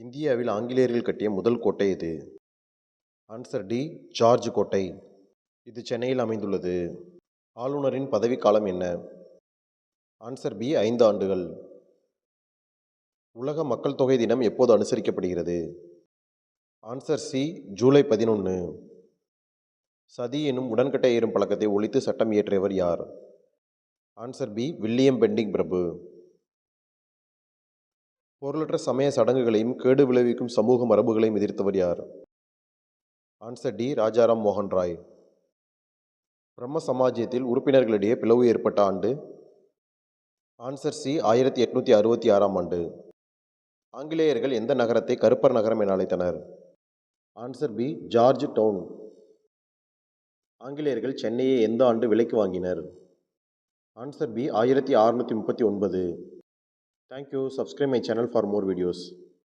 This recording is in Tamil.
இந்தியாவில் ஆங்கிலேயர்கள் கட்டிய முதல் கோட்டை எது? ஆன்சர் டி, ஜார்ஜ் கோட்டை. இது சென்னையில் அமைந்துள்ளது. ஆளுநரின் பதவிக்காலம் என்ன? ஆன்சர் பி, 5 ஆண்டுகள். உலக மக்கள் தொகை தினம் எப்போது அனுசரிக்கப்படுகிறது? Answer C, July 11. சதி எனும் உடன்கட்டை ஏறும் பழக்கத்தை ஒழித்து சட்டம் இயற்றியவர் யார்? ஆன்சர் பி, வில்லியம் பெண்டிங் பிரபு. பொருளற்ற சமய சடங்குகளையும் கேடு விளைவிக்கும் சமூக மரபுகளையும் எதிர்த்தவர் யார்? ஆன்சர் டி, ராஜாராம் மோகன் ராய். பிரம்ம சமாஜத்தில் உறுப்பினர்களிடையே பிளவு ஏற்பட்ட ஆண்டு? ஆன்சர் சி, 1866ஆம் ஆண்டு. ஆங்கிலேயர்கள் எந்த நகரத்தை கருப்பர் நகரம் என அழைத்தனர்? Answer B, George Town. ஆங்கிலேயர்கள் சென்னையை எந்த ஆண்டு விலைக்கு வாங்கினர்? Answer B, 1639. Thank you. Subscribe my channel for more videos.